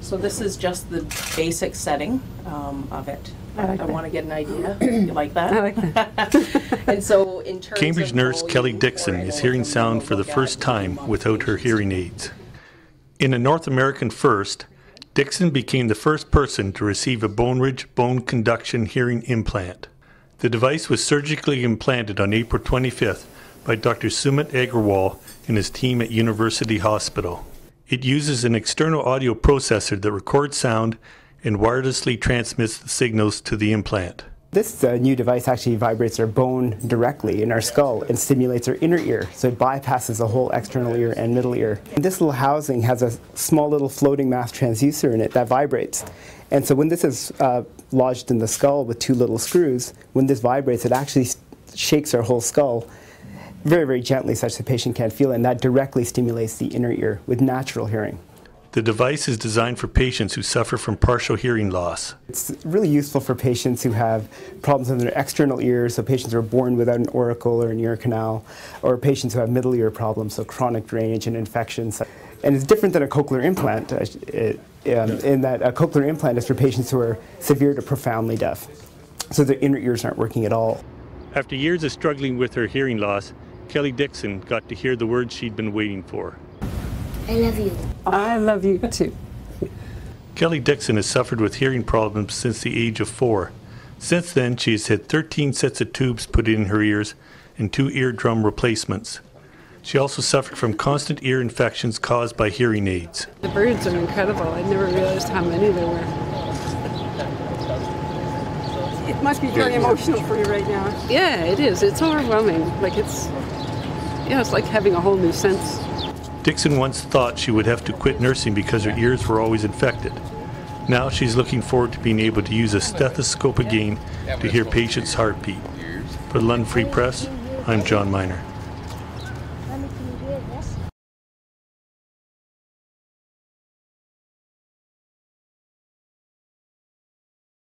So this is just the basic setting of it. I want to get an idea. You like that? I like that. And so in terms Cambridge of nurse volume, Kelly Dixon is hearing sound for the first time without her hearing aids. In a North American first, Dixon became the first person to receive a bone-ridge bone conduction hearing implant. The device was surgically implanted on April 25th by Dr. Sumit Agrawal and his team at University Hospital. It uses an external audio processor that records sound and wirelessly transmits the signals to the implant. This new device actually vibrates our bone directly in our skull and stimulates our inner ear, so it bypasses the whole external ear and middle ear. And this little housing has a small little floating mass transducer in it that vibrates. And so when this is lodged in the skull with two little screws, when this vibrates, it actually shakes our whole skull very, very gently such the patient can't feel it, and that directly stimulates the inner ear with natural hearing. The device is designed for patients who suffer from partial hearing loss. It's really useful for patients who have problems in their external ears, so patients who are born without an auricle or an ear canal, or patients who have middle ear problems, so chronic drainage and infections. And it's different than a cochlear implant in that a cochlear implant is for patients who are severe to profoundly deaf, so their inner ears aren't working at all. After years of struggling with her hearing loss, Kelly Dixon got to hear the words she'd been waiting for. I love you. I love you too. Kelly Dixon has suffered with hearing problems since the age of 4. Since then, she has had 13 sets of tubes put in her ears and 2 eardrum replacements. She also suffered from constant ear infections caused by hearing aids. The birds are incredible. I never realized how many there were. It must be very emotional for you right now. Yeah, it is. It's overwhelming. It's like having a whole new sense. Dixon once thought she would have to quit nursing because her ears were always infected. Now she's looking forward to being able to use a stethoscope again to hear patients' heartbeat. For the London Free Press, I'm John Miner.